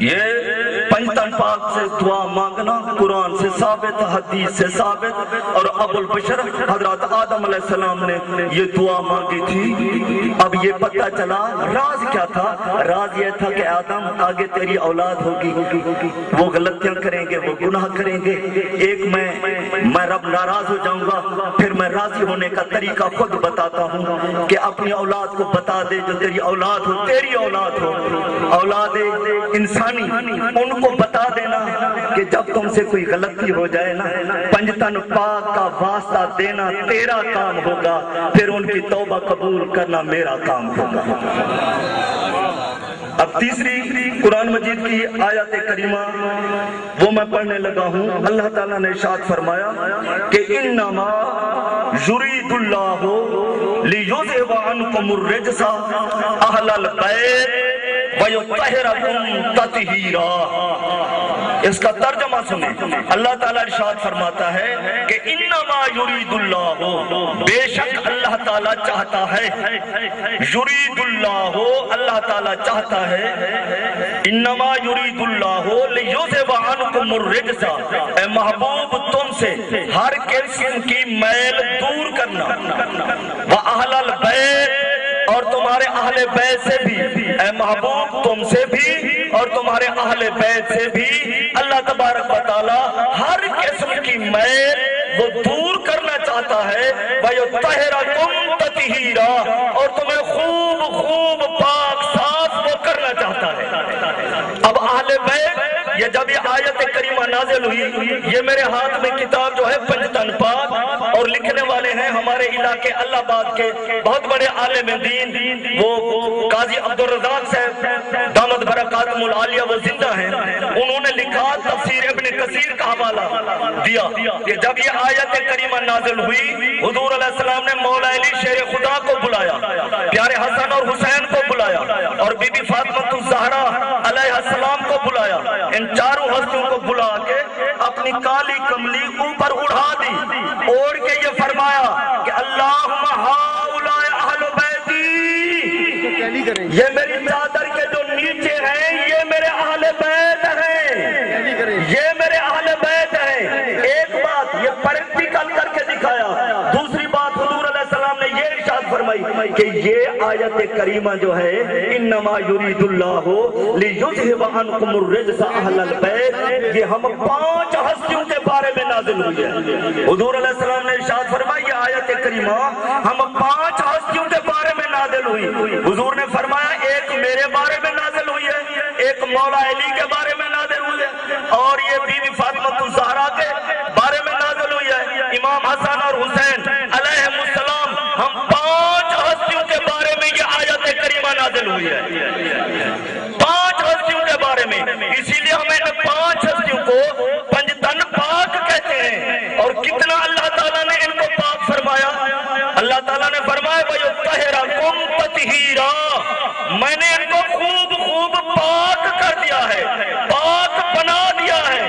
یہ پنجتن پاک سے دعا مانگنا قرآن سے ثابت، حدیث سے ثابت، اور ابو البشر حضرت آدم علیہ السلام نے یہ دعا مانگی تھی۔ اب یہ پتہ چلا راز کیا تھا؟ راز یہ تھا کہ آدم آگے تیری اولاد ہوگی، وہ غلطیاں کریں گے، وہ گناہ کریں گے، ایک میں رب ناراض ہو جاؤں گا، پھر میں راضی ہونے کا طریقہ خود بتاتا ہوں کہ اپنی اولاد کو بتا دے جو تیری اولاد ہو، تیری اولاد ہو، اولاد انسانی، ان کو بتا دینا کہ جب تم سے کوئی غلطی ہو جائے نا، پنجتن پاک کا واسطہ دینا تیرا کام ہوگا، پھر ان کی توبہ قبول کرنا میرا کام ہوگا۔ اب تیسری قرآن مجید کی آیت کریمہ وہ میں پڑھنے لگا ہوں۔ اللہ تعالیٰ نے ارشاد فرمایا کہ انما یرید اللہ لیذھب عنکم الرجس اہل البیت وَيُطَّهِرَكُمْ تَطْهِيرًا۔ اس کا ترجمہ سنیں، اللہ تعالیٰ ارشاد فرماتا ہے کہ انما یرید اللہ، بے شک اللہ تعالیٰ چاہتا ہے، یرید اللہ، اللہ تعالیٰ چاہتا ہے، انما یرید اللہ لیذھب عنکم الرجس، اے محبوب تم سے ہر قسم کی میل دور کرنا، وَأَهْلَ الْبَيْتِ، اور تمہارے اہل بیت سے بھی، اے محبوب تم سے بھی اور تمہارے اہل بیت سے بھی اللہ تبارک و تعالی ہر قسم کی میل وہ دور کرنا چاہتا ہے، وَيُطَّهِرَكُمْ تَطْهِيرًا، اور تمہیں خوب خوب پاک صاف وہ کرنا چاہتا ہے۔ اب اہل بیت، یہ جب یہ آیت کریمہ نازل ہوئی، یہ میرے ہاتھ میں کتاب جو ہے پنجتن پاک، اور لکھنے والے ہیں ہمارے علاقے اللہ آباد کے بہت بڑے عالم دین، وہ قاضی عبدالرزاق صاحب دامت برکاتہم العالیہ، وہ زندہ ہیں، انہوں نے لکھا، تفسیر ابن کثیر کا حوالہ دیا کہ جب یہ آیت کریمہ نازل ہوئی، حضور علیہ السلام نے مولا علی شیر خدا کو بلایا، پیارے حسن اور حسین کو بلایا، اور بی بی فاطمہ الزہرا علیہ السلام کو بلایا، ان چاروں ہستیوں کو بلا کے اپنی کالی کملی اوپر اڑا دی، اوڑ کے یہ فرمایا کہ اللہم ہاؤلاء اہل بیتی، یہ میری چادر کے جو نیچے ہیں یہ میرے اہل بیت ہیں، یہ میرے اہل بیت ہیں۔ ایک بات یہ پریکٹیکل کر کے دکھایا، دوسری بات حضور علیہ السلام نے یہ ارشاد فرمائی کہ یہ آیت کریمہ جو ہے انما یرید اللہ لیذھب عنکم الرجس اہل البیت، یہ ہم 5 ہستیوں کے بارے میں نازل ہوئی ہے۔ حضور علیہ السلام نے ارشاد فرمایا یہ آیت کریمہ ہم 5 ہستیوں کے بارے میں نازل ہوئی۔ حضور نے فرمایا ایک میرے بارے میں نازل ہوئی ہے، ایک مولا علی کے بارے میں نازل ہوئی ہے، اور یہ بی بی فاطمہ الزہرا کے بارے میں نازل ہوئی ہے، امام حسن اور حسین علیہم السلام، ہم 5 ہستیوں کے بارے میں یہ آیت کریمہ نازل ہوئی ہے، 5 ہستیوں کے بارے میں، اسی لیے ہمیں ان 5 ہستیوں کو پنجتن پاک کہتے ہیں۔ اور کتنا اللہ تعالیٰ نے ان کو پاک فرمایا، اللہ تعالیٰ نے فرمایا وَيُطَّهِرَكُمْ تَطْهِيرًا، میں نے ان کو خوب خوب پاک کر دیا ہے، پاک بنا دیا ہے۔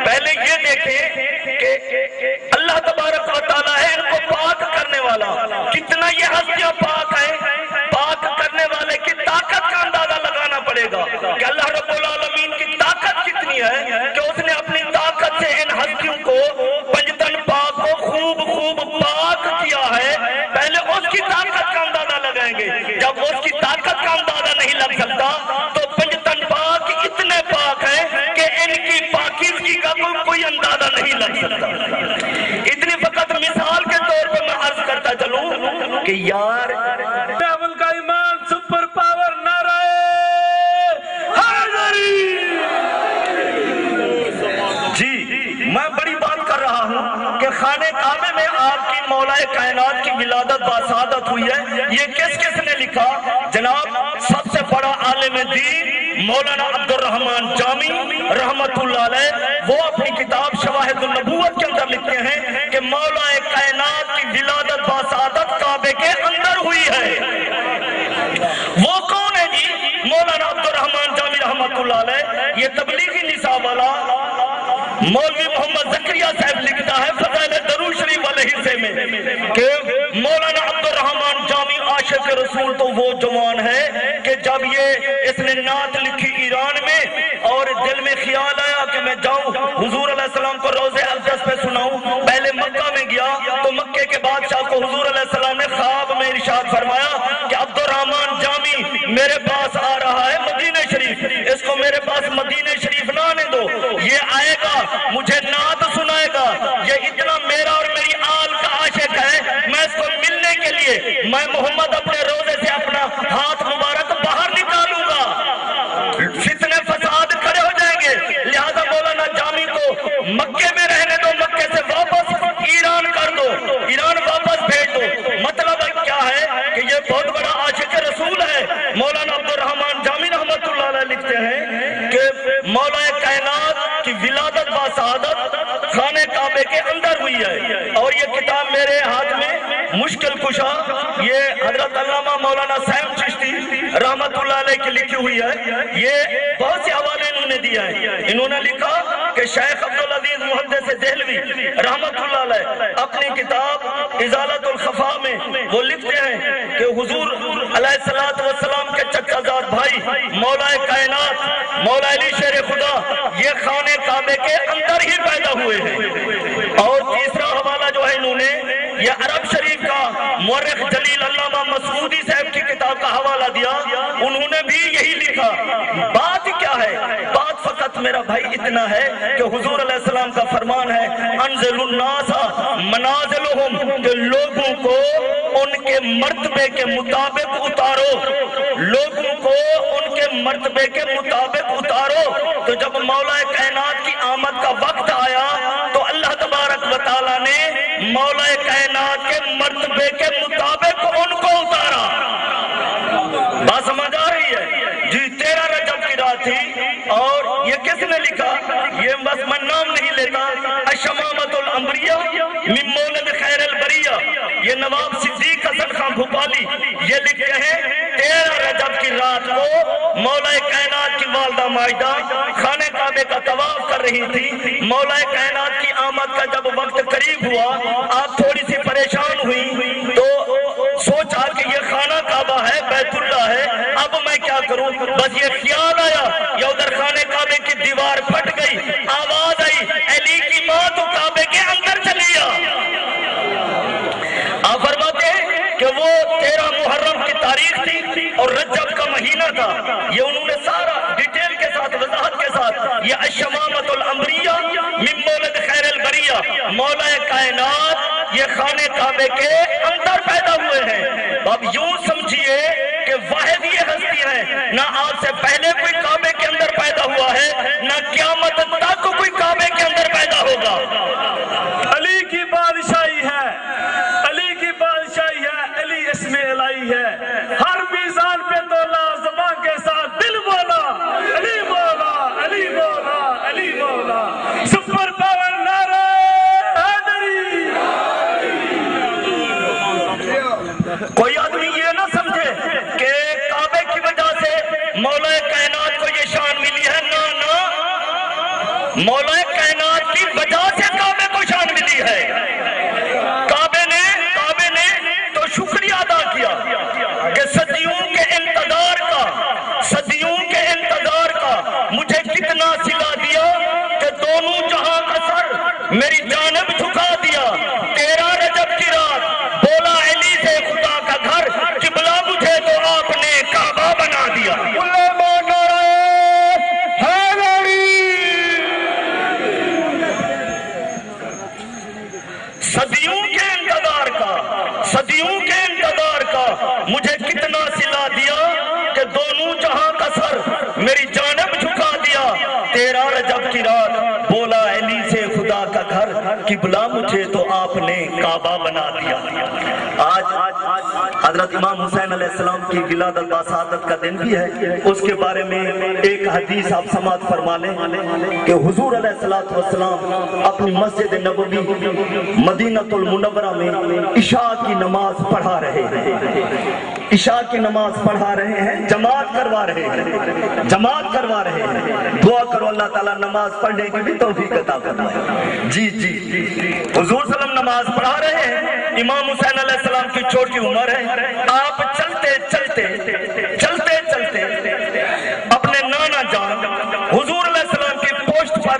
پہلے یہ دیکھیں کہ اللہ تبارک و تعالیٰ ہے ان کو پاک کرنے والا، کتنا یہ ہستیاں پاک ہیں، پاک کرنے والے کی طاقت کا اندازہ لگانا پڑے گا کہ اللہ رب العالمین کی طاقت کتنی ہے کہ اس نے اپنی طاقت سے ان ہستیوں کو پنجتن پاک کو خوب خوب پاک کیا ہے۔ پہلے اس کی طاقت کا اندازہ لگائیں گے، جب اس کی طاقت کا اندازہ نہیں لگ سکتا تو پنجتن پاک اتنے پاک ہیں کہ ان کی پاکیزگی کا کوئی اندازہ نہیں لگ سکتا۔ اتنی فقط مثال کے طور پہ میں عرض کرتا چلوں کہ یار ٹیبل کا ایمان سپر پاور نعرہ حیدری، جی میں بڑی بات کر رہا ہوں کہ خانہ کعبے میں آپ کی مولا کائنات کی ولادت باسعادت ہوئی ہے، یہ کس نے لکھا؟ جناب سب سے بڑا عالم دین مولانا عبدالرحمن جامی رحمت اللہ علیہ، وہ اپنی کتاب شواہد النبوت کے اندر لکھتے ہیں کہ مولا کائنات کی ولادت باسعادت کعبے کے اندر ہوئی ہے۔ وہ کون ہے جی؟ مولانا عبدالرحمن جامی رحمت اللہ علیہ، یہ تبلیغی نصاب والا مولوی محمد زکریا صاحب لکھتا ہے فضائل درود شریف والے حصے میں کہ مولانا عبدالرحمن جامی عاشق رسول تو وہ جوان ہے کہ جب یہ اس نے نعت لکھی ایران میں اور اور دل میں خیال آیا کہ میں جاؤں حضور علیہ السلام کو روضے اقدس پہ سناؤں. پہلے مکہ میں گیا تو مکے کے بادشاہ کو حضور علیہ السلام نے خواب میں ارشاد فرمایا کہ عبد الرحمن جامی میرے پاس آ رہا ہے مدینہ شریف, اس کو میرے پاس مدینہ شریف نہ آنے دو, یہ آئے گا مجھے نعت سنائے گا, یہ اتنا میرا اور میری آل کا عاشق ہے, میں اس کو ملنے کے لیے میں محمد اپنے روزے سے اپنا ہاتھ مبارک باہر نکالوں گا, فتنے فساد کھڑے ہو جائیں گے, لہذا مولانا جامی کو مکے میں رہنے دو, مکے سے واپس ایران کر دو, ایران واپس بھیج دو. مطلب کیا ہے کہ یہ بہت بڑا عاشق رسول ہے. مولانا عبد الرحمن جامی رحمت اللہ علیہ لکھتے ہیں کہ مولا کائنات کی ولادت با سعادت خانہ کعبے کے اندر ہوئی ہے, اور یہ کتاب میرے ہاتھ میں مشکل کشا یہ حضرت علامہ مولانا سیم چشتی رحمت اللہ علیہ کی لکھی ہوئی ہے. یہ بہت سے حوالے انہوں نے دیا ہے. انہوں نے لکھا کہ شیخ عبدالعزیز محدث دہلوی رحمت اللہ علیہ اپنی کتاب ازالت الخفا میں وہ لکھتے ہیں کہ حضور علیہ السلام کے چچا زاد بھائی مولا کائنات مولا علی شیر خدا یہ خانہ کعبے کے اندر ہی پیدا ہوئے ہیں. اور تیسرا حوالہ جو ہے انہوں نے یہ عرب شریف کا مورخ جلیل علامہ مسعودی صاحب کی کتاب کا حوالہ دیا, انہوں نے بھی یہی لکھا. بات کیا ہے, بات فقط میرا بھائی اتنا ہے کہ حضور علیہ السلام کا فرمان ہے انزل الناس منازلہم, کہ لوگوں کو ان کے مرتبے کے مطابق اتارو, لوگوں کو ان کے مرتبے کے مطابق اتارو. تو جب مولا کائنات کی آمد کا وقت آیا تو اللہ تبارک و تعالیٰ نے مولا کائنات کے مرتبے کے مطابق ان کو اتارا. بات سمجھ آ رہی ہے جی؟ 13 رجب کی رات تھی, اور یہ کس نے لکھا, یہ بس میں نام نہیں لیتا, الشمامۃ الانبریاء من مولد خیر البریہ, یہ نواب صدیق حسن خان بھوپالی یہ لکھتے ہیں 13 رجب کی رات کو مولا کائنات کی والدہ مائدہ خانہ کعبے کا طواف کر رہی تھی. مولا کائنات کی آمد کا جب وقت قریب ہوا, آپ تھوڑی سی پریشان ہوئی تو سوچا کہ یہ خانہ کعبہ ہے, بیت اللہ ہے, اب میں کیا کروں. بس یہ خیال آیا, یا ادھر خانہ کعبے کی دیوار پھٹ گئی, آواز آئی علی کی ماں تو کعبے کے اندر چلی آ. آپ فرماتے ہیں کہ وہ 13 محرم کی تاریخ تھی اور رجب کا مہینہ تھا. یہ انہوں نے سارا ڈیٹیل کے ساتھ وضاحت کے ساتھ یہ الشمامۃ الانبریاء من مولد خیر البریہ, مولا کائنات یہ خانہ کعبے کے اندر پیدا ہوئے ہیں. اب یوں سمجھیے کہ واحد یہ ہستی ہے, نہ آپ سے پہلے کوئی کعبے کے اندر پیدا ہوا ہے, نہ قیامت تک کوئی کعبے کے اندر پیدا ہوگا. علی کی بادشاہی ہے, علی کی بادشاہی ہے, علی اسم الہی ہے. ہر میزان پہ تو زبان کے ساتھ دل بولا علی مولا علی مولا علی مولا. سپر پاور نعرہ حیدری. کوئی آدمی یہ نہ سمجھے کہ کعبے کی وجہ سے مولا کائنات کو یہ شان ملی ہے, نہ مولا کائنات کی وجہ سے کعبے کو شان ملی ہے. کعبے نے تو شکریہ ادا کیا کہ صدیوں کے انتظار کا مجھے کتنا سلا دیا کہ دونوں جہاں کا سر میری جانب جھکا دیا. 13 رجب کی رات بولا علی سے خدا کا گھر, قبلہ مجھے تو آپ نے کعبہ بنا دیا. صدیوں کے انتظار کا مجھے کتنا سلا دیا کہ دونوں جہاں کا سر میری جانب جھکا دیا. 13 رجب کی رات بولا علی سے خدا کا گھر, قبلہ مجھے تو آپ نے کعبہ بنا دیا. آج حضرت امام حسین علیہ السلام کی ولادت با سعادت کا دن بھی ہے. اس کے بارے میں ایک حدیث آپ سماعت فرما لیں کہ حضور علیہ السلام اپنی مسجد نبوی مدینہ المنورہ میں عشاء کی نماز پڑھا رہے ہیں. عشاء کی نماز پڑھا رہے ہیں, جماعت کروا رہے ہیں, جماعت کروا رہے ہیں. دعا کرو اللہ تعالیٰ نماز پڑھنے کی بھی توفیق عطا فرمائے. جی حضور صلی اللہ علیہ وسلم نماز پڑھا رہے ہیں. امام حسین علیہ السلام کی چھوٹی عمر ہے. آپ چلتے چلتے اپنے نانا جان حضور علیہ